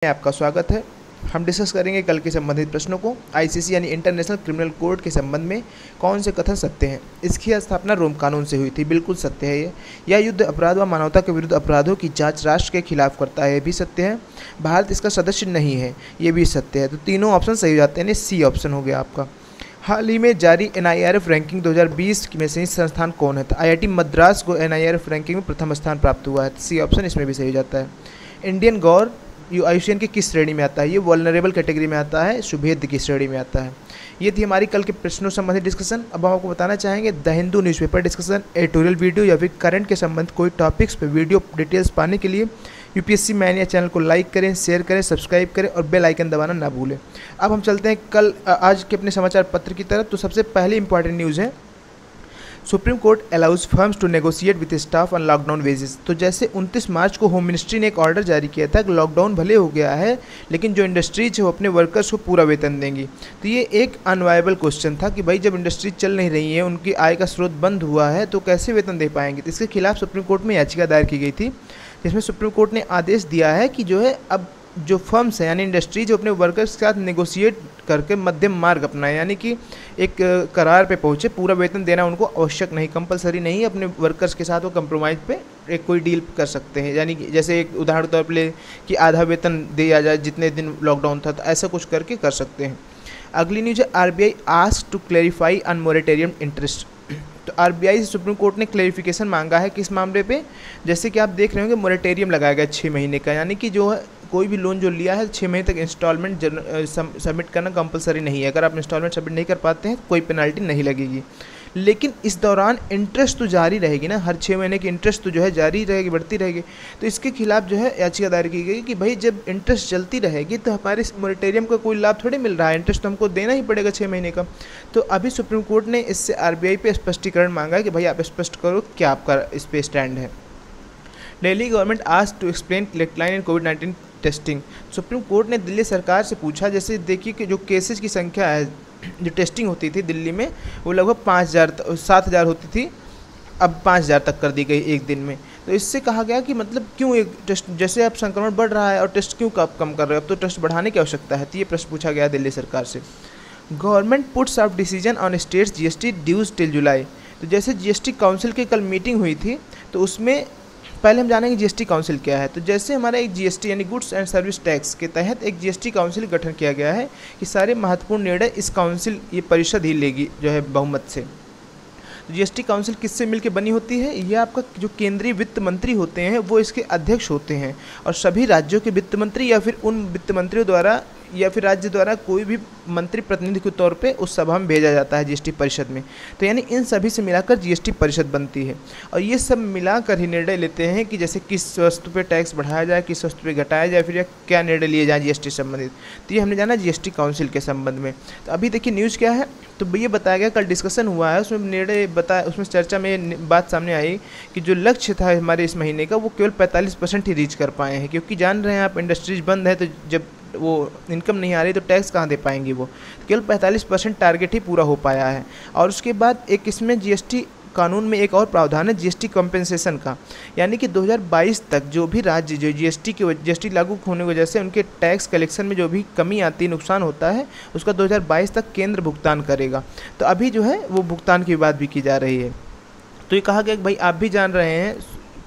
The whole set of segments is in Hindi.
आपका स्वागत है। हम डिस्कस करेंगे कल के संबंधित प्रश्नों को। आईसीसी यानी इंटरनेशनल क्रिमिनल कोर्ट के संबंध में कौन से कथन सत्य हैं। इसकी स्थापना रोम कानून से हुई थी, बिल्कुल सत्य है ये। यह युद्ध अपराध व मानवता के विरुद्ध अपराधों की जांच राष्ट्र के खिलाफ करता है, ये भी सत्य है। भारत इसका सदस्य नहीं है, ये भी सत्य है। तो तीनों ऑप्शन सही हो जाते हैं, यानी सी ऑप्शन हो गया आपका। हाल ही में जारी NIRF रैंकिंग 2020 में संयुक्त संस्थान कौन है। तो IIT मद्रास को NIRF रैंकिंग में प्रथम स्थान प्राप्त हुआ है। सी ऑप्शन इसमें भी सही हो जाता है। इंडियन गौर आयुष्मान की किस श्रेणी में आता है। ये वल्नरेबल कैटेगरी में आता है, शुभेद्य की श्रेणी में आता है। ये थी हमारी कल के प्रश्नों संबंधित डिस्कशन। अब हम आपको बताना चाहेंगे the Hindu newspaper discussion, editorial video या फिर करंट के संबंध कोई टॉपिक्स पे वीडियो डिटेल्स पाने के लिए UPSC मैनिया चैनल को लाइक करें, शेयर करें, सब्सक्राइब करें और बेल आइकन दबाना ना भूलें। अब हम चलते हैं आज के अपने समाचार पत्र की तरफ। तो सबसे पहले इंपॉर्टेंट न्यूज़ है, supreme court allows firms to negotiate with staff on lockdown wages. तो जैसे 29 मार्च को होम मिनिस्ट्री ने एक ऑर्डर जारी किया था कि लॉकडाउन भले हो गया है लेकिन जो इंडस्ट्रीज है वो अपने वर्कर्स को पूरा वेतन देंगी। तो ये एक अनवायबल क्वेश्चन था कि भाई जब इंडस्ट्रीज चल नहीं रही है, उनकी आय का स्रोत बंद हुआ है, तो कैसे वेतन दे पाएंगे। तो इसके खिलाफ सुप्रीम कोर्ट में याचिका दायर की गई थी, जिसमें सुप्रीम कोर्ट ने आदेश दिया है कि जो है अब जो फर्म्स हैं यानी इंडस्ट्री जो अपने वर्कर्स के साथ नेगोशिएट करके मध्यम मार्ग अपनाएं, यानी कि एक करार पे पहुँचे। पूरा वेतन देना उनको आवश्यक नहीं, कंपलसरी नहीं, अपने वर्कर्स के साथ वो कंप्रोमाइज़ पे एक कोई डील कर सकते हैं। यानी कि जैसे एक उदाहरण तौर पर ले कि आधा वेतन दिया जाए जितने दिन लॉकडाउन था, तो ऐसा कुछ करके कर सकते हैं। अगली न्यूज़ है, RBI asked to clarify on moratorium interest. तो RBI से सुप्रीम कोर्ट ने क्लैरिफिकेशन मांगा है किस मामले पे। जैसे कि आप देख रहे होंगे मोरेटोरियम लगाया गया 6 महीने का, यानी कि जो है कोई भी लोन जो लिया है 6 महीने तक इंस्टॉलमेंट सबमिट करना कंपलसरी नहीं है। अगर आप इंस्टॉलमेंट सबमिट नहीं कर पाते हैं कोई पेनल्टी नहीं लगेगी, लेकिन इस दौरान इंटरेस्ट तो जारी रहेगी ना, हर 6 महीने की इंटरेस्ट तो जो है जारी रहेगी, बढ़ती रहेगी। तो इसके खिलाफ जो है याचिका दायर की गई कि भाई जब इंटरेस्ट चलती रहेगी तो हमारे इस मोरेटोरियम का कोई लाभ थोड़ी मिल रहा है, इंटरेस्ट तो हमको देना ही पड़ेगा 6 महीने का। तो अभी सुप्रीम कोर्ट ने इससे RBI पे स्पष्टीकरण मांगा है कि भाई आप स्पष्ट करो क्या आपका इस पे स्टैंड है। Delhi government asked to explain decline in कोविड-19 टेस्टिंग। सुप्रीम कोर्ट ने दिल्ली सरकार से पूछा, जैसे देखिए कि जो केसेस की संख्या है, जो टेस्टिंग होती थी दिल्ली में वो लगभग 7,000 होती थी, अब 5,000 तक कर दी गई एक दिन में। तो इससे कहा गया कि मतलब क्यों एक टेस्ट, जैसे अब संक्रमण बढ़ रहा है और टेस्ट क्यों कम कर रहे हो, अब तो टेस्ट बढ़ाने की आवश्यकता है। तो ये प्रश्न पूछा गया दिल्ली सरकार से। Government puts out decision on states GST dues till July. तो जैसे GST काउंसिल की कल मीटिंग हुई थी, तो उसमें पहले हम जानेंगे GST काउंसिल क्या है। तो जैसे हमारा एक GST यानी गुड्स एंड सर्विस टैक्स के तहत एक GST काउंसिल गठन किया गया है कि सारे महत्वपूर्ण निर्णय इस काउंसिल ये परिषद ही लेगी जो है बहुमत से। तो GST काउंसिल किससे मिलकर बनी होती है, ये आपका जो केंद्रीय वित्त मंत्री होते हैं वो इसके अध्यक्ष होते हैं, और सभी राज्यों के वित्त मंत्री या फिर उन वित्त मंत्रियों द्वारा या फिर राज्य द्वारा कोई भी मंत्री प्रतिनिधि के तौर पे उस सभा में भेजा जाता है GST परिषद में। तो यानी इन सभी से मिलाकर GST परिषद बनती है, और ये सब मिलाकर ही निर्णय लेते हैं कि जैसे किस वस्तु पे टैक्स बढ़ाया जाए, किस वस्तु पे घटाया जाए, फिर क्या निर्णय लिए जाए GST संबंधित। तो ये हमने जाना GST काउंसिल के संबंध में। तो अभी देखिए न्यूज़ क्या है, तो ये बताया गया, कल डिस्कशन हुआ है, उसमें निर्णय बताया, उसमें चर्चा में बात सामने आई कि जो लक्ष्य था हमारे इस महीने का वो केवल 45% ही रीच कर पाए हैं, क्योंकि जान रहे हैं आप इंडस्ट्रीज बंद है, तो जब वो इनकम नहीं आ रही तो टैक्स कहाँ दे पाएंगी, वो केवल 45% टारगेट ही पूरा हो पाया है। और उसके बाद एक इसमें GST कानून में एक और प्रावधान है GST कंपेंसेशन का, यानी कि 2022 तक जो भी राज्य जो GST लागू होने की वजह से उनके टैक्स कलेक्शन में जो भी कमी आती है, नुकसान होता है, उसका 2022 तक केंद्र भुगतान करेगा। तो अभी जो है वो भुगतान की बात भी की जा रही है। तो ये कहा गया कि भाई आप भी जान रहे हैं,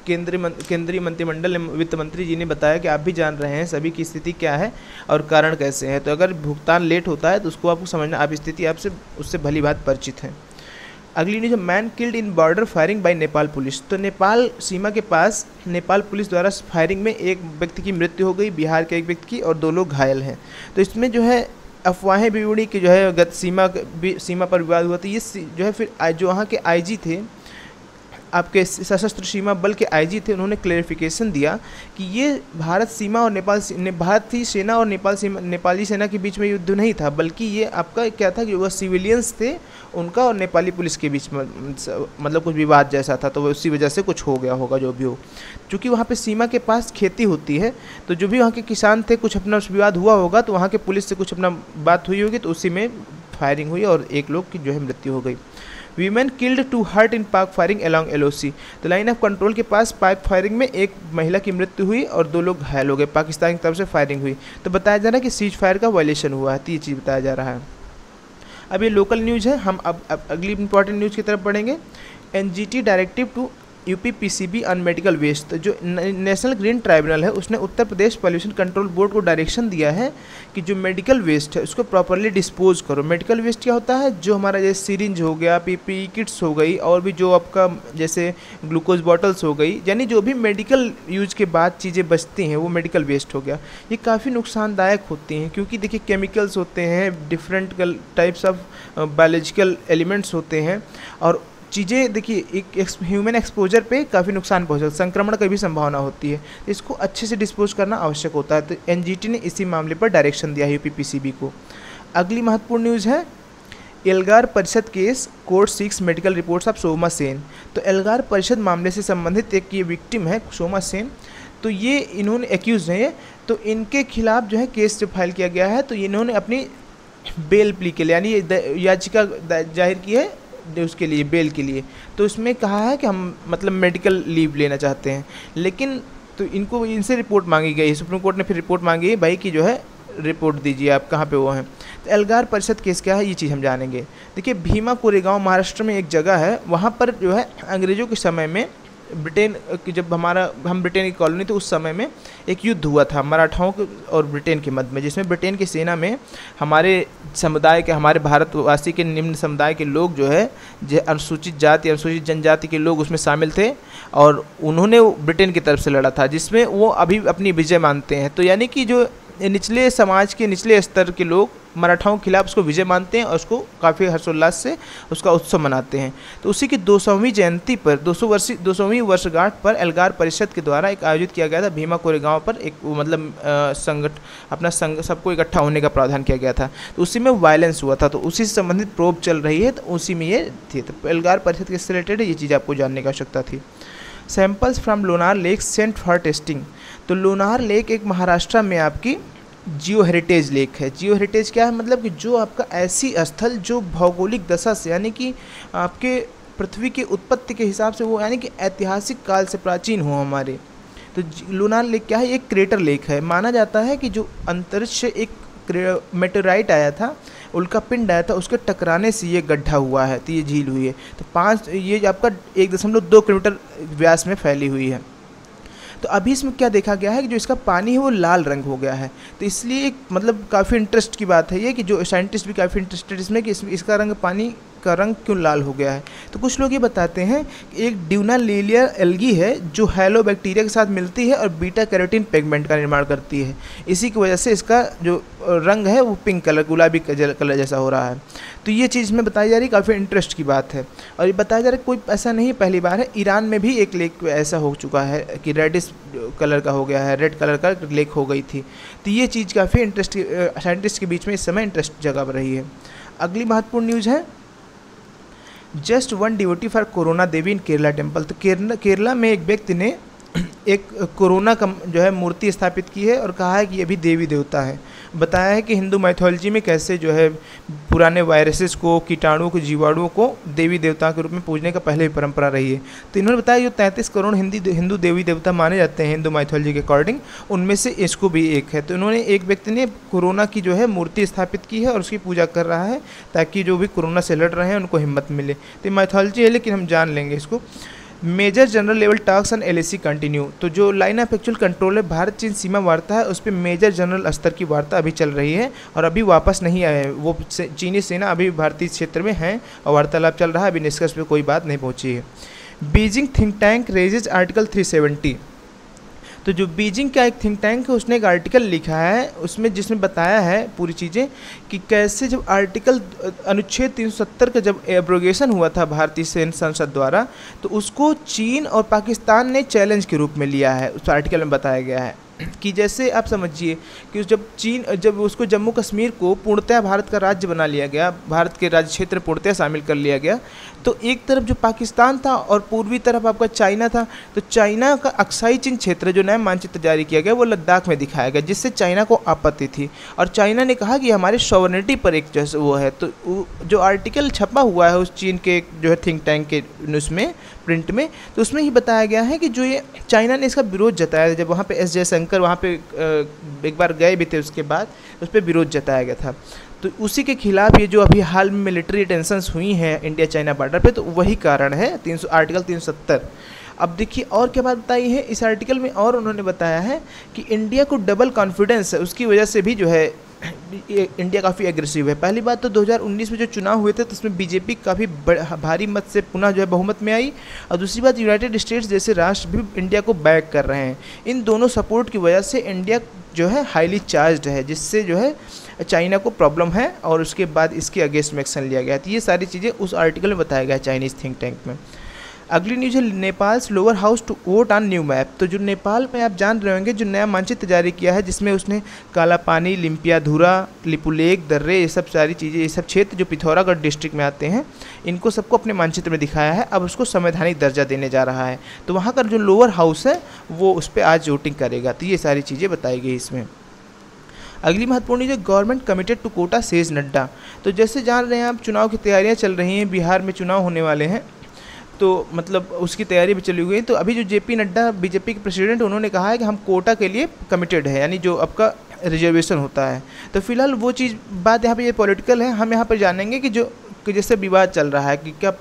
केंद्रीय मंत्रिमंडल वित्त मंत्री जी ने बताया कि आप भी जान रहे हैं सभी की स्थिति क्या है और कारण कैसे है। तो अगर भुगतान लेट होता है तो उसको आपको समझना, आप स्थिति आपसे उससे भली बात परिचित हैं। अगली news, man killed in border firing by Nepal police. तो नेपाल सीमा के पास नेपाल पुलिस द्वारा फायरिंग में एक व्यक्ति की मृत्यु हो गई, बिहार के एक व्यक्ति की, और 2 लोग घायल हैं। तो इसमें जो है अफवाहें भी उड़ी कि जो है सीमा पर विवाद हुआ। तो ये जो है फिर जो वहाँ के IG थे, आपके सशस्त्र सीमा बल के IG थे, उन्होंने क्लैरिफिकेशन दिया कि ये भारत सीमा और भारतीय सेना और नेपाली सेना के बीच में युद्ध नहीं था, बल्कि ये आपका क्या था कि वह सिविलियंस थे उनका और नेपाली पुलिस के बीच में मतलब कुछ विवाद जैसा था, तो वो उसी वजह से कुछ हो गया होगा जो भी हो। क्योंकि वहाँ पे सीमा के पास खेती होती है, तो जो भी वहाँ के किसान थे कुछ अपना विवाद हुआ होगा, तो वहाँ के पुलिस से कुछ अपना बात हुई होगी, तो उसी में फायरिंग हुई और 1 लोग की जो है मृत्यु हो गई। वीमेन किल्ड टू हर्ट इन पाक फायरिंग अलोंग LOC। तो लाइन ऑफ कंट्रोल के पास पाक फायरिंग में एक महिला की मृत्यु हुई और 2 लोग घायल हो गए, पाकिस्तान की तरफ से फायरिंग हुई। तो बताया जा रहा है कि सीज फायर का वायलेशन हुआ है, तो ये चीज़ बताया जा रहा है। अब ये लोकल न्यूज़ है, हम अब अगली इंपॉर्टेंट न्यूज़ की तरफ बढ़ेंगे। NGT directive to UPPCB on medical waste. तो जो नेशनल ग्रीन ट्राइब्यूनल है उसने Uttar Pradesh pollution control board को डायरेक्शन दिया है कि जो मेडिकल वेस्ट है उसको प्रॉपरली डिस्पोज करो। मेडिकल वेस्ट क्या होता है? जो हमारा जैसे सिरिंज हो गया, PPE किट्स हो गई, और भी जो आपका जैसे ग्लूकोज बॉटल्स हो गई, यानी जो भी मेडिकल यूज के बाद चीज़ें बचती हैं वो मेडिकल वेस्ट हो गया। ये काफ़ी नुकसानदायक होती हैं क्योंकि देखिए केमिकल्स होते हैं, different types of biological elements होते हैं, और चीज़ें देखिए एक ह्यूमन एक्सपोजर पे काफ़ी नुकसान पहुंचा, संक्रमण की भी संभावना होती है, इसको अच्छे से डिस्पोज करना आवश्यक होता है। तो NGT ने इसी मामले पर डायरेक्शन दिया है UPPCB को। अगली महत्वपूर्ण न्यूज़ है Elgar Parishad case, court seeks medical reports of Soma Sen. तो एल्गार परिषद मामले से संबंधित एक ये विक्टिम है सोमा सेन, तो ये इन्होंने एक्यूज हैं, तो इनके खिलाफ जो है केस जो फाइल किया गया है, तो इन्होंने अपनी बेल प्ली के लिए यानी याचिका जाहिर की है उसके लिए, बेल के लिए। तो उसमें कहा है कि हम मतलब मेडिकल लीव लेना चाहते हैं, लेकिन तो इनको इनसे रिपोर्ट मांगी गई, सुप्रीम कोर्ट ने फिर रिपोर्ट मांगी है भाई कि जो है रिपोर्ट दीजिए आप कहाँ पे वो हैं। तो एल्गार परिषद केस क्या है ये चीज़ हम जानेंगे। देखिए भीमा कोरेगांव महाराष्ट्र में एक जगह है, वहाँ पर जो है अंग्रेज़ों के समय में ब्रिटेन की जब हम ब्रिटेन की कॉलोनी, तो उस समय में एक युद्ध हुआ था मराठाओं और ब्रिटेन के मध्य में, जिसमें ब्रिटेन की सेना में हमारे समुदाय के, हमारे भारतवासी के निम्न समुदाय के लोग जो है अनुसूचित जाति, अनुसूचित जनजाति के लोग उसमें शामिल थे, और उन्होंने ब्रिटेन की तरफ से लड़ा था, जिसमें वो अभी अपनी विजय मानते हैं। तो यानी कि जो निचले समाज के निचले स्तर के लोग मराठाओं के खिलाफ उसको विजय मानते हैं और उसको काफ़ी हर्षोल्लास से उसका उत्सव मनाते हैं। तो उसी की 200वीं जयंती पर 200वीं वर्षगांठ पर एल्गार परिषद के द्वारा एक आयोजित किया गया था भीमा कोरेगांव पर, एक मतलब अपना संघ सबको इकट्ठा होने का प्रावधान किया गया था। तो उसी में वायलेंस हुआ था, तो उसी से संबंधित प्रोब चल रही है, तो उसी में ये थी। तो एल्गार परिषद के से रिलेटेड ये चीज़ आपको जानने की आवश्यकता थी। Samples from Lonar lake sent for testing. तो लोनार लेक एक महाराष्ट्र में आपकी जियो हेरिटेज लेक है। जियो हेरिटेज क्या है? मतलब कि जो आपका ऐसी स्थल जो भौगोलिक दशा से यानी कि आपके पृथ्वी की उत्पत्ति के हिसाब से वो यानी कि ऐतिहासिक काल से प्राचीन हो हमारे। तो लोनार लेक क्या है? एक क्रेटर लेक है। माना जाता है कि जो अंतरिक्ष से एक मेटेराइट आया था, उल्का पिंड आया था, उसके टकराने से ये गड्ढा हुआ है, तो ये झील हुई है। तो ये आपका 1.2 किलोमीटर व्यास में फैली हुई है। तो अभी इसमें क्या देखा गया है कि जो इसका पानी है वो लाल रंग हो गया है। तो इसलिए एक मतलब काफ़ी इंटरेस्ट की बात है ये कि जो साइंटिस्ट भी काफ़ी इंटरेस्टेड इसमें कि इसका रंग, पानी का रंग क्यों लाल हो गया है। तो कुछ लोग ये बताते हैं कि एक ड्यूनालिलिया एल्गी है जो हेलो बैक्टीरिया के साथ मिलती है और बीटा कैरोटीन पिगमेंट का निर्माण करती है। इसी की वजह से इसका जो रंग है वो पिंक कलर, गुलाबी कलर जैसा हो रहा है। तो ये चीज़ में बताई जा रही, काफ़ी इंटरेस्ट की बात है। और ये बताया जा रहा है कोई ऐसा नहीं पहली बार है, ईरान में भी एक लेक ऐसा हो चुका है कि रेडिश कलर का हो गया है, रेड कलर का लेक हो गई थी। तो ये चीज़ काफ़ी इंटरेस्ट साइंटिस्ट के बीच में इस समय इंटरेस्ट जगह रही है। अगली महत्वपूर्ण न्यूज़ है just one devotee for corona Devi in Kerala temple. तो केरला में एक व्यक्ति ने एक कोरोना का जो है मूर्ति स्थापित की है और कहा है कि ये भी देवी देवता है। बताया है कि हिंदू माइथोलॉजी में कैसे जो है पुराने वायरसेस को, कीटाणुओं को, जीवाणुओं को देवी देवता के रूप में पूजने का पहले भी परंपरा रही है। तो इन्होंने बताया जो 33 करोड़ हिंदू देवी देवता माने जाते हैं हिंदू माइथोलॉजी के अकॉर्डिंग, उनमें से इसको भी एक है। तो इन्होंने एक व्यक्ति ने कोरोना की जो है मूर्ति स्थापित की है और उसकी पूजा कर रहा है ताकि जो भी कोरोना से लड़ रहे हैं उनको हिम्मत मिले। तो माइथोलॉजी है लेकिन हम जान लेंगे इसको। Major general level talks on LAC continue. तो जो लाइन ऑफ एक्चुअल कंट्रोल है भारत चीन सीमा वार्ता है, उस पर मेजर जनरल स्तर की वार्ता अभी चल रही है और अभी वापस नहीं आए हैं। वो चीनी सेना अभी भारतीय क्षेत्र में है और वार्तालाप चल रहा है, अभी निष्कर्ष पे कोई बात नहीं पहुंची है। Beijing think tank raises article 370। तो जो बीजिंग का एक थिंक टैंक है उसने एक आर्टिकल लिखा है उसमें, जिसमें बताया है पूरी चीज़ें कि कैसे जब आर्टिकल अनुच्छेद 370 का जब एब्रोगेशन हुआ था भारतीय संसद द्वारा, तो उसको चीन और पाकिस्तान ने चैलेंज के रूप में लिया है, उस आर्टिकल में बताया गया है। कि जैसे आप समझिए कि जब उसको जम्मू कश्मीर को पूर्णतः भारत का राज्य बना लिया गया, भारत के राज्य क्षेत्र पूर्णतः शामिल कर लिया गया, तो एक तरफ जो पाकिस्तान था और पूर्वी तरफ आपका चाइना था, तो चाइना का अक्साई चीन क्षेत्र जो नया मानचित्र जारी किया गया वो लद्दाख में दिखाया गया, जिससे चाइना को आपत्ति थी और चाइना ने कहा कि हमारे सॉवरेनिटी पर एक जैसे वो है। तो जो आर्टिकल छपा हुआ है उस चीन के जो है थिंक टैंक के उसमें प्रिंट में, तो उसमें ही बताया गया है कि जो ये चाइना ने इसका विरोध जताया, जब वहाँ पे एस जयशंकर वहाँ पे एक बार गए भी थे, उसके बाद उस पर विरोध जताया गया था। तो उसी के खिलाफ ये जो अभी हाल में मिलिट्री टेंशंस हुई हैं इंडिया चाइना बॉर्डर पे, तो वही कारण है आर्टिकल 370। अब देखिए और क्या बात बताई है इस आर्टिकल में, और उन्होंने बताया है कि इंडिया को डबल कॉन्फिडेंस है, उसकी वजह से भी जो है इंडिया काफ़ी एग्रेसिव है। पहली बात तो 2019 में जो चुनाव हुए थे तो उसमें बीजेपी काफ़ी भारी मत से पुनः जो है बहुमत में आई, और दूसरी बात यूनाइटेड स्टेट्स जैसे राष्ट्र भी इंडिया को बैक कर रहे हैं। इन दोनों सपोर्ट की वजह से इंडिया जो है हाईली चार्ज्ड है, जिससे जो है चाइना को प्रॉब्लम है और उसके बाद इसके अगेंस्ट में एक्शन लिया गया। तो ये सारी चीज़ें उस आर्टिकल में बताया गया चाइनीज़ थिंक टैंक में। अगली न्यूज़ है Nepal's lower house to vote on new map. तो जो नेपाल में आप जान रहे होंगे जो नया मानचित्र जारी किया है, जिसमें उसने काला पानी, लिम्पियाधुरा, लिपुलेख, दर्रे, ये सब सारी चीज़ें, ये सब क्षेत्र जो पिथौरागढ़ डिस्ट्रिक्ट में आते हैं, इनको सबको अपने मानचित्र में दिखाया है। अब उसको संवैधानिक दर्जा देने जा रहा है, तो वहाँ का जो लोअर हाउस है वो उस पर आज वोटिंग करेगा। तो ये सारी चीज़ें बताई गई इसमें। अगली महत्वपूर्ण जो government committed to quota says Nadda. तो जैसे जान रहे हैं आप चुनाव की तैयारियां चल रही हैं, बिहार में चुनाव होने वाले हैं, तो मतलब उसकी तैयारी भी चली हुई है। तो अभी जो जेपी नड्डा बीजेपी के प्रेसिडेंट, उन्होंने कहा है कि हम कोटा के लिए कमिटेड है, यानी जो आपका रिजर्वेशन होता है। तो फिलहाल वो चीज़ बात यहाँ पे ये पॉलिटिकल है, हम यहाँ पर जानेंगे कि जैसे विवाद चल रहा है कि क्या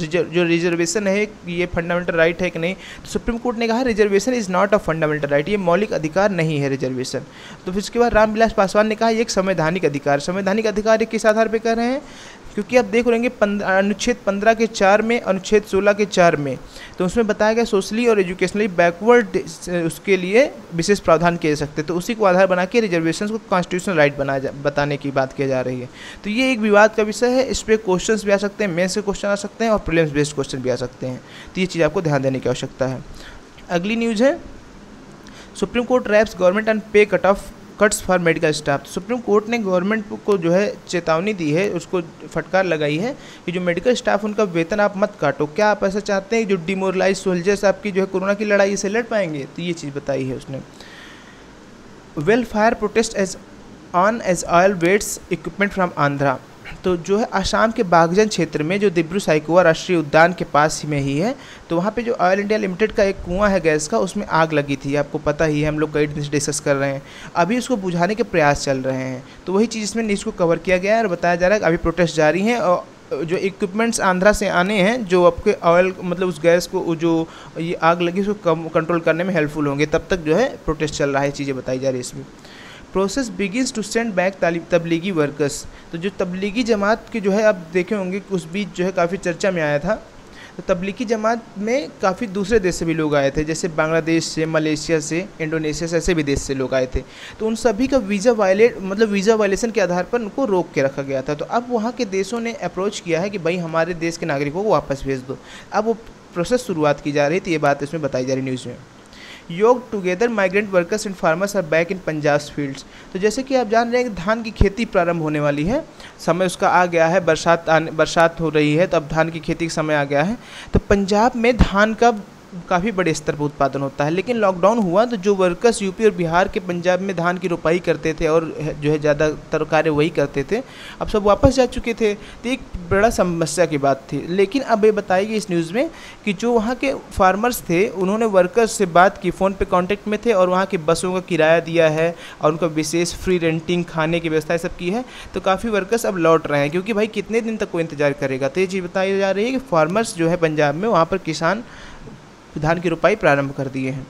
जो रिजर्वेशन है ये फंडामेंटल राइट है कि नहीं। तो सुप्रीम कोर्ट ने कहा reservation is not a fundamental right, ये मौलिक अधिकार नहीं है रिजर्वेशन। तो फिर उसके बाद रामविलास पासवान ने कहा ये एक संवैधानिक अधिकार किस आधार पर कर रहे हैं, क्योंकि आप देख लेंगे अनुच्छेद 15 के 4 में, अनुच्छेद 16 के 4 में, तो उसमें बताया गया सोशली और एजुकेशनली बैकवर्ड उसके लिए विशेष प्रावधान किए जा सकते। तो उसी को आधार बना के रिजर्वेशन को कॉन्स्टिट्यूशनल राइट बताने की बात की जा रही है। तो ये एक विवाद का विषय है, इस पर क्वेश्चंस भी आ सकते हैं, मेंस के क्वेश्चन आ सकते हैं और प्रीलिम्स बेस्ड क्वेश्चन भी आ सकते हैं। तो ये चीज़ आपको ध्यान देने की आवश्यकता है। अगली न्यूज़ है supreme Court raps government and pay cuts for medical staff. Supreme court ने गवर्नमेंट को जो है चेतावनी दी है, उसको फटकार लगाई है कि जो मेडिकल स्टाफ उनका वेतन आप मत काटो। क्या आप ऐसा चाहते हैं जो डिमोरलाइज सोल्जर्स आपकी जो है कोरोना की लड़ाई से लड़ पाएंगे? तो ये चीज़ बताई है उसने। Welfare protest as oil wets equipment from Andhra. तो जो है आसाम के बागजन क्षेत्र में जो दिब्रू साइकोवा राष्ट्रीय उद्यान के पास में ही है, तो वहाँ पे जो ऑयल इंडिया लिमिटेड का एक कुआं है गैस का, उसमें आग लगी थी, आपको पता ही है, हम लोग कई दिन से डिस्कस कर रहे हैं। अभी उसको बुझाने के प्रयास चल रहे हैं, तो वही चीज़ इसमें न्यूज़ को कवर किया गया है और बताया जा रहा है कि अभी प्रोटेस्ट जारी हैं और जो इक्विपमेंट्स आंध्रा से आने हैं जो आपके ऑयल मतलब उस गैस को जो ये आग लगी उसको कंट्रोल करने में हेल्पफुल होंगे, तब तक जो है प्रोटेस्ट चल रहा है, चीज़ें बताई जा रही है इसमें। Process begins to send back Tablighi workers. तो जो तबलीगी जमात के जो है आप देखे होंगे उस बीच जो है काफ़ी चर्चा में आया था, तो तबलीगी जमात में काफ़ी दूसरे देश से भी लोग आए थे, जैसे बांग्लादेश से, मलेशिया से, इंडोनेशिया से, ऐसे भी देश से लोग आए थे। तो उन सभी का वीज़ा वायलेशन के आधार पर उनको रोक के रखा गया था। तो अब वहाँ के देशों ने अप्रोच किया है कि भाई हमारे देश के नागरिकों को वापस भेज दो। अब वो प्रोसेस शुरुआत की जा रही थी, ये बात इसमें बताई जा रही न्यूज़ में। योग together migrant workers and farmers are back in Punjab fields. तो जैसे कि आप जान रहे हैं कि धान की खेती प्रारंभ होने वाली है, समय उसका आ गया है, बरसात हो रही है, तो अब धान की खेती का समय आ गया है। तो पंजाब में धान का काफ़ी बड़े स्तर पर उत्पादन होता है, लेकिन लॉकडाउन हुआ तो जो वर्कर्स यूपी और बिहार के पंजाब में धान की रोपाई करते थे और जो है ज़्यादातर कार्य वही करते थे, अब सब वापस जा चुके थे। तो एक बड़ा समस्या की बात थी। लेकिन अब ये बताएगी इस न्यूज़ में कि जो वहाँ के फार्मर्स थे उन्होंने वर्कर्स से बात की, फ़ोन पे कांटेक्ट में थे और वहाँ की बसों का किराया दिया है और उनका विशेष फ्री रेंटिंग, खाने की व्यवस्था सब की है। तो काफ़ी वर्कर्स अब लौट रहे हैं, क्योंकि भाई कितने दिन तक कोई इंतजार करेगा। तो ये चीज़ बताई जा रही है कि फार्मर्स जो है पंजाब में वहाँ पर किसान धान की रोपाई प्रारंभ कर दिए हैं।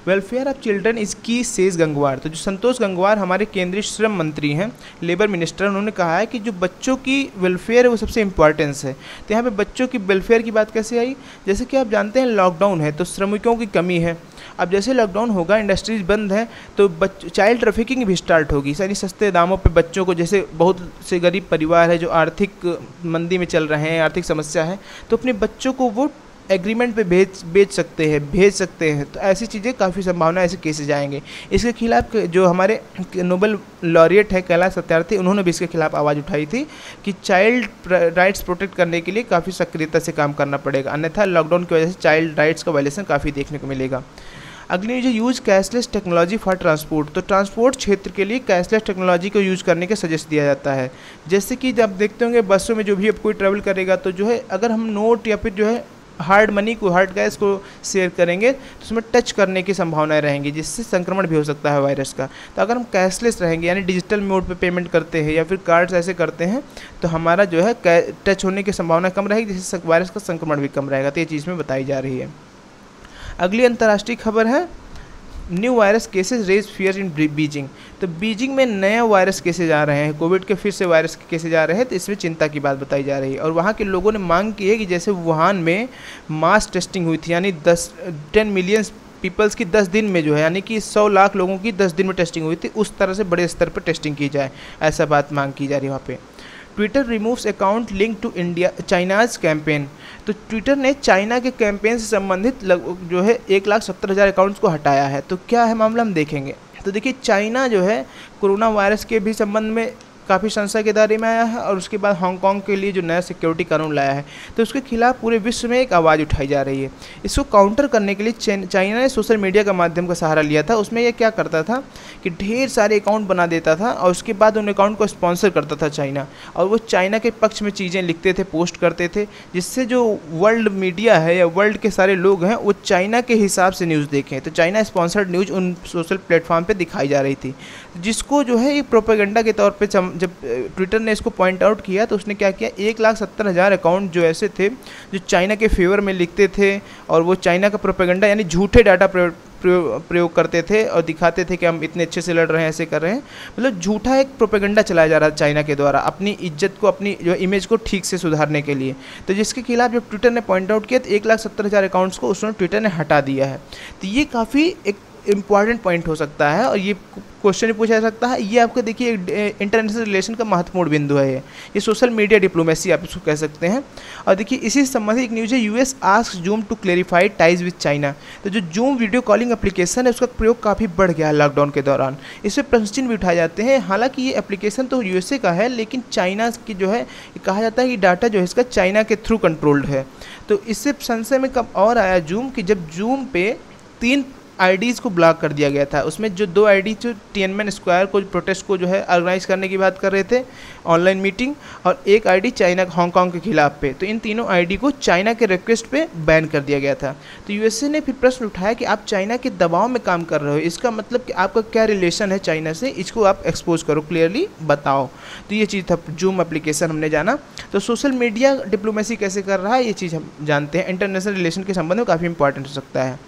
वेलफेयर ऑफ चिल्ड्रन इज की सेज गंगवार। तो जो संतोष गंगवार हमारे केंद्रीय श्रम मंत्री हैं, लेबर मिनिस्टर, उन्होंने कहा है कि जो बच्चों की वेलफेयर है वो सबसे इम्पॉर्टेंस है। तो यहाँ पे बच्चों की वेलफेयर की बात कैसे आई? जैसे कि आप जानते हैं लॉकडाउन है तो श्रमिकों की कमी है। अब जैसे लॉकडाउन होगा, इंडस्ट्रीज बंद हैं, तो चाइल्ड ट्रैफिकिंग भी स्टार्ट होगी, यानी सस्ते दामों पे बच्चों को, जैसे बहुत से गरीब परिवार है जो आर्थिक मंदी में चल रहे हैं, आर्थिक समस्या है, तो अपने बच्चों को वो एग्रीमेंट पे भेज सकते हैं। तो ऐसी चीज़ें काफ़ी संभावना ऐसे केसेज आएंगे। इसके खिलाफ जो हमारे नोबेल लॉरिएट है कैलाश सत्यार्थी, उन्होंने भी इसके खिलाफ आवाज़ उठाई थी कि चाइल्ड राइट्स प्रोटेक्ट करने के लिए काफ़ी सक्रियता से काम करना पड़ेगा, अन्यथा लॉकडाउन की वजह से चाइल्ड राइट्स का वायलेशन काफ़ी देखने को मिलेगा। अगली न्यूज है use cashless technology for transport. तो ट्रांसपोर्ट क्षेत्र के लिए कैशलेस टेक्नोलॉजी को यूज़ करने का सजेस्ट दिया जाता है। जैसे कि जब देखते होंगे बसों में जो भी अब कोई ट्रैवल करेगा तो जो है अगर हम नोट या फिर जो है हार्ड मनी को, हार्ड कैश को शेयर करेंगे तो उसमें टच करने की संभावनाएं रहेंगी, जिससे संक्रमण भी हो सकता है वायरस का। तो अगर हम कैशलेस रहेंगे यानी डिजिटल मोड पे पेमेंट करते हैं या फिर कार्ड्स ऐसे करते हैं तो हमारा जो है टच होने की संभावना कम रहेगी, जिससे वायरस का संक्रमण भी कम रहेगा। तो ये चीज़ में बताई जा रही है। अगली अंतर्राष्ट्रीय खबर है new virus cases raise fear in Beijing. तो बीजिंग में नए वायरस केसेज आ रहे हैं, कोविड के फिर से वायरस के केसेज आ रहे हैं, तो इसमें चिंता की बात बताई जा रही है। और वहाँ के लोगों ने मांग की है कि जैसे वुहान में मास टेस्टिंग हुई थी, यानी 10 मिलियन पीपल्स की 10 दिन में जो है, यानी कि 100 लाख लोगों की 10 दिन में टेस्टिंग हुई थी, उस तरह से बड़े स्तर पर टेस्टिंग की जाए, ऐसा बात मांग की जा रही है वहाँ पे। Twitter removes account link to India China's campaign. तो ट्विटर ने चाइना के कैंपेन से संबंधित जो है 1,70,000 अकाउंट्स को हटाया है। तो क्या है मामला, हम देखेंगे। तो देखिए चाइना जो है कोरोना वायरस के भी संबंध में काफ़ी संशय के दायरे में आया है, और उसके बाद हांगकांग के लिए जो नया सिक्योरिटी कानून लाया है तो उसके खिलाफ पूरे विश्व में एक आवाज़ उठाई जा रही है। इसको काउंटर करने के लिए चाइना ने सोशल मीडिया का माध्यम का सहारा लिया था। उसमें यह क्या करता था कि ढेर सारे अकाउंट बना देता था और उसके बाद उन अकाउंट को स्पॉन्सर करता था चाइना, और वो चाइना के पक्ष में चीज़ें लिखते थे, पोस्ट करते थे, जिससे जो वर्ल्ड मीडिया है या वर्ल्ड के सारे लोग हैं वो चाइना के हिसाब से न्यूज़ देखें। तो चाइना स्पॉन्सर्ड न्यूज़ उन सोशल प्लेटफॉर्म पर दिखाई जा रही थी, जिसको जो है एक प्रोपेगेंडा के तौर पर जब ट्विटर ने इसको पॉइंट आउट किया तो उसने क्या किया, 1,70,000 अकाउंट जो ऐसे थे जो चाइना के फेवर में लिखते थे और वो चाइना का प्रोपेगेंडा यानी झूठे डाटा प्रयोग करते थे और दिखाते थे कि हम इतने अच्छे से लड़ रहे हैं, ऐसे कर रहे हैं, मतलब झूठा एक प्रोपेगेंडा चलाया जा रहा है चाइना के द्वारा अपनी इज्जत को, अपनी जो इमेज को ठीक से सुधारने के लिए। तो जिसके खिलाफ जब ट्विटर ने पॉइंट आउट किया तो 1,70,000 अकाउंट्स को उसने ट्विटर ने हटा दिया है। तो ये काफ़ी एक इम्पॉर्टेंट पॉइंट हो सकता है और ये क्वेश्चन भी पूछा जा सकता है। ये आपको देखिए इंटरनेशनल रिलेशन का महत्वपूर्ण बिंदु है, ये सोशल मीडिया डिप्लोमेसी आप इसको कह सकते हैं। और देखिए इसी से संबंधित एक न्यूज़ है, US asks Zoom to clarify ties with China. तो जो जूम वीडियो कॉलिंग एप्लीकेशन है उसका प्रयोग काफ़ी बढ़ गया है लॉकडाउन के दौरान, इससे प्रश्न भी उठाए जाते हैं। हालांकि ये एप्लीकेशन तो यूएसए का है, लेकिन चाइना की जो है कहा जाता है कि डाटा जो है इसका चाइना के थ्रू कंट्रोल्ड है। तो इससे संशय में कब और आया जूम कि जब जूम पे 3 आईडीज़ को ब्लॉक कर दिया गया था। उसमें जो 2 आईडी जो टिएनमेन स्क्वायर को प्रोटेस्ट को जो है ऑर्गेनाइज करने की बात कर रहे थे, ऑनलाइन मीटिंग, और एक आईडी चाइना हांगकांग के खिलाफ पे, तो इन तीनों आईडी को चाइना के रिक्वेस्ट पे बैन कर दिया गया था। तो यूएसए ने फिर प्रश्न उठाया कि आप चाइना के दबाव में काम कर रहे हो, इसका मतलब कि आपका क्या रिलेशन है चाइना से, इसको आप एक्सपोज करो, क्लियरली बताओ। तो ये चीज़ था जूम एप्लीकेशन हमने जाना। तो सोशल मीडिया डिप्लोमेसी कैसे कर रहा है ये चीज़ हम जानते हैं, इंटरनेशनल रिलेशन के संबंध में काफ़ी इंपॉर्टेंट हो सकता है।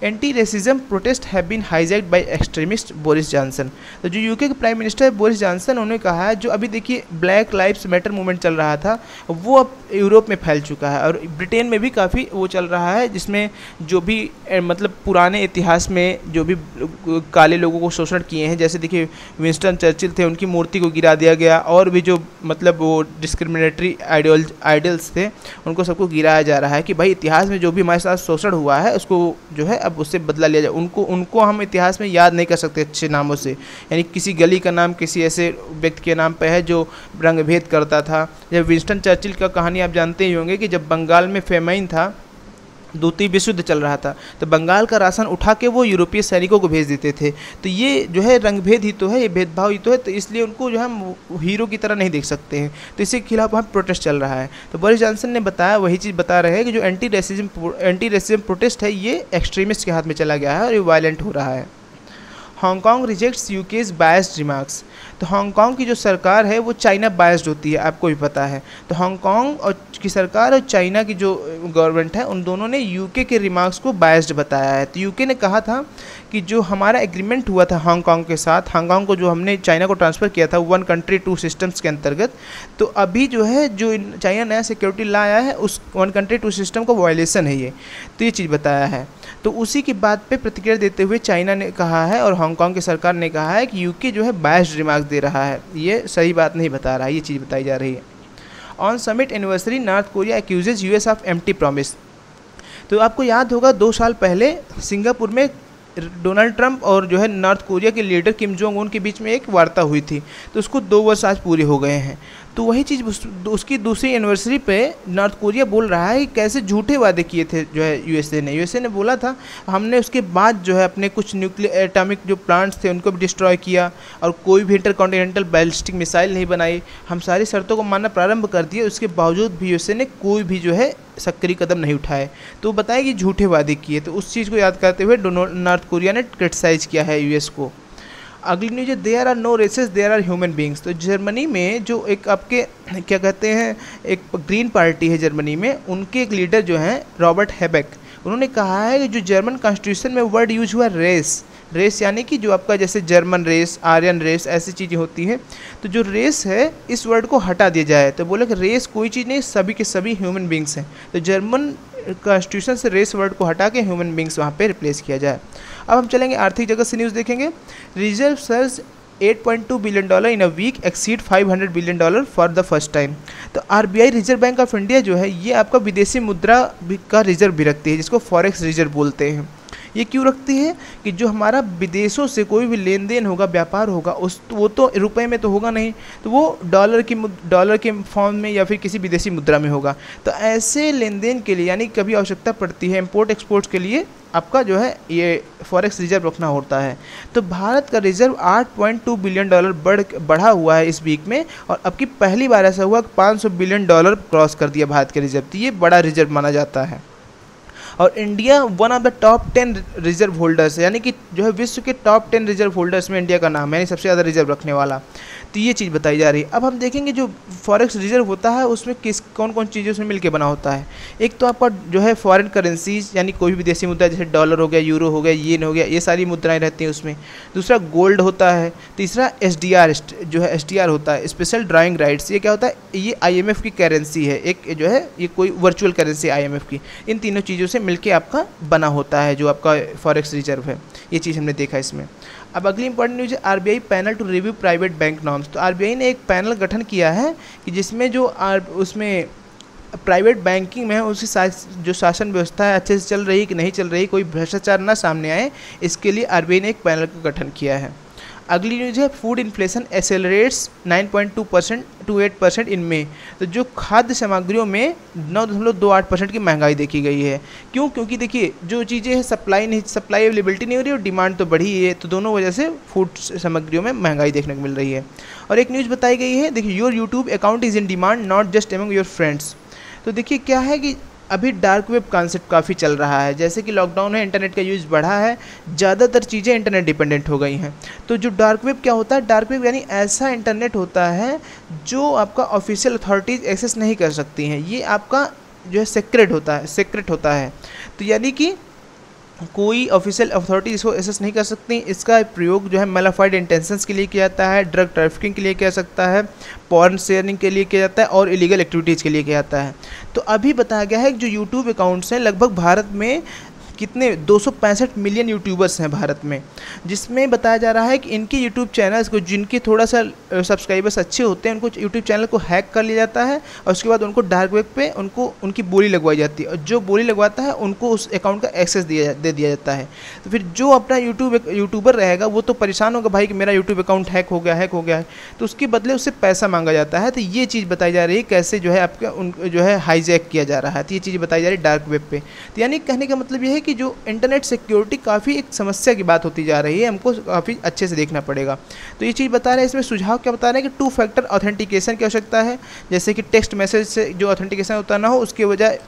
Anti racism protest have been hijacked by extremist Boris Johnson. तो जो यूके के प्राइम मिनिस्टर बोरिस जॉनसन उन्होंने कहा है, जो अभी देखिए ब्लैक लाइव्स मैटर मूवमेंट चल रहा था वो अब यूरोप में फैल चुका है और ब्रिटेन में भी काफ़ी वो चल रहा है, जिसमें जो भी मतलब पुराने इतिहास में जो भी काले लोगों को शोषण किए हैं, जैसे देखिए विंस्टन चर्चिल थे, उनकी मूर्ति को गिरा दिया गया, और भी जो मतलब वो डिस्क्रिमिनेटरी आइडल्स थे उनको सबको गिराया जा रहा है कि भाई इतिहास में जो भी हमारे साथ शोषण हुआ है उसको जो है अब उससे बदला लिया जाए। उनको हम इतिहास में याद नहीं कर सकते अच्छे नामों से, यानी किसी गली का नाम किसी ऐसे व्यक्ति के नाम पे है जो रंगभेद करता था। जब विंस्टन चर्चिल का कहानी आप जानते ही होंगे कि जब बंगाल में फेमाइन था, द्वितीय विश्व युद्ध चल रहा था, तो बंगाल का राशन उठा के वो यूरोपीय सैनिकों को भेज देते थे। तो ये जो है रंगभेद ही तो है, ये भेदभाव ही तो है, तो इसलिए उनको जो हम हीरो की तरह नहीं देख सकते हैं। तो इसके खिलाफ वहाँ प्रोटेस्ट चल रहा है। तो बोरिस जॉनसन ने बताया, वही चीज़ बता रहे हैं कि जो एंटी रेसिज्म प्रोटेस्ट है ये एक्सट्रीमिस्ट के हाथ में चला गया है और ये वायलेंट हो रहा है। Hong Kong rejects UK's biased remarks. तो हांगकांग की जो सरकार है वो चाइना बायस्ड होती है, आपको भी पता है। तो हांगकांग और की सरकार और चाइना की जो गवर्नमेंट है उन दोनों ने यूके के रिमार्क्स को बायस्ड बताया है। तो यूके ने कहा था कि जो हमारा एग्रीमेंट हुआ था हांगकांग के साथ, हांगकांग को जो हमने चाइना को ट्रांसफ़र किया था 1 कंट्री 2 सिस्टम्स के अंतर्गत, तो अभी जो है जो चाइना नया सिक्योरिटी ला आया है उस 1 कंट्री 2 सिस्टम का वायलेशन है ये। तो ये चीज़ बताया है। तो उसी की बात पे प्रतिक्रिया देते हुए चाइना ने कहा है और हांगकांग की सरकार ने कहा है कि यूके जो है बायस्ड रिमार्क्स दे रहा है, ये सही बात नहीं बता रहा है, ये चीज़ बताई जा रही है। On summit anniversary north Korea एक्यूजेज US of empty promise. तो आपको याद होगा 2 साल पहले सिंगापुर में डोनाल्ड ट्रंप और जो है नॉर्थ कोरिया के लीडर किम जोंग उन के बीच में एक वार्ता हुई थी, तो उसको 2 वर्ष आज पूरे हो गए हैं। तो वही चीज़ उसकी दूसरी एनिवर्सरी पे नॉर्थ कोरिया बोल रहा है कि कैसे झूठे वादे किए थे जो है यूएसए ने बोला था हमने उसके बाद जो है अपने कुछ न्यूक्लियर एटॉमिक जो प्लांट्स थे उनको भी डिस्ट्रॉय किया और कोई भी इंटरकॉन्टिनेंटल बैलिस्टिक मिसाइल नहीं बनाई, हम सारी शर्तों को मानना प्रारंभ कर दिए, उसके बावजूद भी यूएसए ने कोई भी जो है सक्रिय कदम नहीं उठाए। तो बताया कि झूठे वादे किए, तो उस चीज़ को याद करते हुए नॉर्थ कोरिया ने क्रिटिसाइज़ किया है यूएस को। अगली न्यूज है there are no races there are human beings. तो जर्मनी में जो एक आपके क्या कहते हैं एक ग्रीन पार्टी है जर्मनी में, उनके एक लीडर जो हैं रॉबर्ट हेबेक, उन्होंने कहा है कि जो जर्मन कॉन्स्टिट्यूशन में वर्ड यूज हुआ रेस यानी कि जो आपका जैसे जर्मन रेस, आर्यन रेस, ऐसी चीज़ें होती हैं, तो जो रेस है इस वर्ड को हटा दिया जाए। तो बोले कि रेस कोई चीज़ नहीं, सभी के सभी ह्यूमन बींग्स हैं। तो जर्मन कॉन्स्टिट्यूशन से रेस वर्ड को हटा के ह्यूमन बींग्स वहाँ पे रिप्लेस किया जाए। अब हम चलेंगे आर्थिक जगत से न्यूज़ देखेंगे। Reserve surge $8.2 billion in a week exceed $500 billion for the first time. तो RBI Reserve Bank of India जो है ये आपका विदेशी मुद्रा का रिजर्व भी रखती है, जिसको फॉरेक्स रिजर्व बोलते हैं। ये क्यों रखती है कि जो हमारा विदेशों से कोई भी लेन देन होगा, व्यापार होगा, वो तो रुपए में तो होगा नहीं, तो वो डॉलर के फॉर्म में या फिर किसी विदेशी मुद्रा में होगा। तो ऐसे लेन देन के लिए यानी कभी आवश्यकता पड़ती है इम्पोर्ट एक्सपोर्ट के लिए आपका जो है ये फॉरेक्स रिजर्व रखना होता है। तो भारत का रिजर्व $8.2 बिलियन बढ़ा हुआ है इस वीक में, और अब की पहली बार ऐसा हुआ कि $500 बिलियन क्रॉस कर दिया भारत के रिजर्व। तो ये बड़ा रिजर्व माना जाता है। और India one of the top 10 reserve holders है, यानी कि जो है विश्व के टॉप 10 रिजर्व होल्डर्स में इंडिया का नाम है, यानी सबसे ज़्यादा रिजर्व रखने वाला। तो ये चीज़ बताई जा रही है। अब हम देखेंगे जो फॉरेक्स रिजर्व होता है उसमें कौन कौन चीज़ें उसमें मिलकर बना होता है। एक तो आपका जो है फॉरेन करेंसीज यानी कोई भी विदेशी मुद्रा, जैसे डॉलर हो गया, यूरो हो गया, येन हो गया, ये सारी मुद्राएं रहती हैं उसमें। दूसरा गोल्ड होता है। तीसरा एसडीआर होता है, स्पेशल ड्राइंग राइट्स। ये क्या होता है, ये आईएमएफ की करेंसी है, एक जो है ये कोई वर्चुअल करेंसी आईएमएफ की। इन तीनों चीज़ों से मिलकर आपका बना होता है जो आपका फॉरेक्स रिजर्व है। ये चीज़ हमने देखा इसमें। अब अगली इंपॉर्टेंट न्यूज़ है RBI panel to review private bank norms. तो आरबीआई ने एक पैनल गठन किया है कि जिसमें जो उसमें प्राइवेट बैंकिंग में है उसकी जो शासन व्यवस्था है अच्छे से चल रही कि नहीं चल रही, कोई भ्रष्टाचार ना सामने आए, इसके लिए आरबीआई ने एक पैनल का गठन किया है। अगली न्यूज़ है फूड इन्फ्लेशन एसेलरेट्स 9.2% to 8% इन मई। तो जो खाद्य सामग्रियों में 9.28% की महंगाई देखी गई है। क्यों? क्योंकि देखिए जो चीज़ें हैं सप्लाई अवेलेबिलिटी नहीं हो रही और डिमांड तो बढ़ी है, तो दोनों वजह से फूड सामग्रियों में महंगाई देखने को मिल रही है। और एक न्यूज़ बताई गई है, देखिए your YouTube account is in demand not just among your friends. तो देखिए क्या है कि अभी डार्क वेब कॉन्सेप्ट काफ़ी चल रहा है, जैसे कि लॉकडाउन है, इंटरनेट का यूज़ बढ़ा है, ज़्यादातर चीज़ें इंटरनेट डिपेंडेंट हो गई हैं। तो जो डार्क वेब क्या होता है, डार्क वेब यानी ऐसा इंटरनेट होता है जो आपका ऑफिशियल अथॉरिटीज़ एक्सेस नहीं कर सकती हैं। ये आपका जो है सीक्रेट होता है। तो यानी कि कोई ऑफिशियल अथॉरिटी इसको एक्सेस नहीं कर सकती। इसका प्रयोग जो है मैलाफाइड इंटेंशंस के लिए किया जाता है, ड्रग ट्रैफिकिंग के लिए किया सकता है, पॉर्न शेयरिंग के लिए किया जाता है और इलीगल एक्टिविटीज़ के लिए किया जाता है। तो अभी बताया गया है कि जो यूट्यूब अकाउंट्स हैं लगभग भारत में कितने 265 मिलियन यूट्यूबर्स हैं भारत में, जिसमें बताया जा रहा है कि इनके यूट्यूब चैनल्स को जिनके थोड़ा सा सब्सक्राइबर्स अच्छे होते हैं उनको यूट्यूब चैनल को हैक कर लिया जाता है और उसके बाद उनको डार्क वेब पे उनकी बोली लगवाई जाती है और जो बोली लगवाता है उनको उस अकाउंट का एक्सेस दे दिया जाता है। तो फिर जो अपना यूट्यूबर रहेगा वो तो परेशान होगा भाई कि मेरा यूट्यूब अकाउंट हैक हो गया है, तो उसके बदले उससे पैसा मांगा जाता है। तो ये चीज़ बताई जा रही है कैसे जो है आपका जो है हाईजैक किया जा रहा है। तो ये चीज़ बताई जा रही है डार्क वेब पे। तो यानी कहने का मतलब ये है कि जो इंटरनेट सिक्योरिटी काफ़ी एक समस्या की बात होती जा रही है, हमको काफ़ी अच्छे से देखना पड़ेगा। तो ये चीज़ बता रहे हैं, इसमें सुझाव क्या बता रहे हैं कि 2 फैक्टर ऑथेंटिकेशन की आवश्यकता है, जैसे कि टेक्स्ट मैसेज से जो ऑथेंटिकेशन होता ना हो उसके बजाय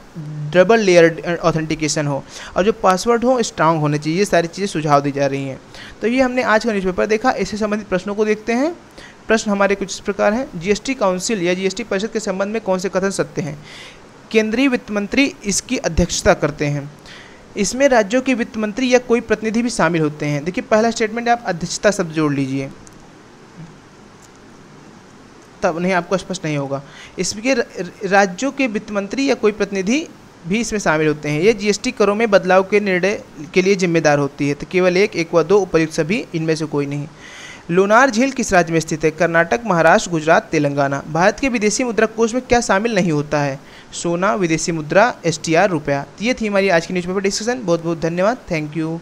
डबल लेयर ऑथेंटिकेशन हो और जो पासवर्ड हो स्ट्रांग होने चाहिए। ये सारी चीज़ें सुझाव दी जा रही हैं। तो ये हमने आज का न्यूज़पेपर देखा। इससे संबंधित प्रश्नों को देखते हैं। प्रश्न हमारे कुछ इस प्रकार हैं। जीएसटी काउंसिल या जीएसटी परिषद के संबंध में कौन से कथन सत्य हैं? केंद्रीय वित्त मंत्री इसकी अध्यक्षता करते हैं। इसमें राज्यों के वित्त मंत्री या कोई प्रतिनिधि भी शामिल होते हैं। देखिए पहला स्टेटमेंट आप अध्यक्षता शब्द जोड़ लीजिए, तब नहीं आपको स्पष्ट नहीं होगा। इसके राज्यों के वित्त मंत्री या कोई प्रतिनिधि भी इसमें शामिल होते हैं। ये जीएसटी करों में बदलाव के निर्णय के लिए जिम्मेदार होती है। तो केवल एक व 2 उपर्युक्त सभी, इनमें से कोई नहीं। लोनार झील किस राज्य में स्थित है? कर्नाटक, महाराष्ट्र, गुजरात, तेलंगाना। भारत के विदेशी मुद्रा कोष में क्या शामिल नहीं होता है? सोना, विदेशी मुद्रा, STR रुपया। तो ये थी हमारी आज की न्यूज़पेपर डिस्कशन। बहुत बहुत धन्यवाद। Thank you.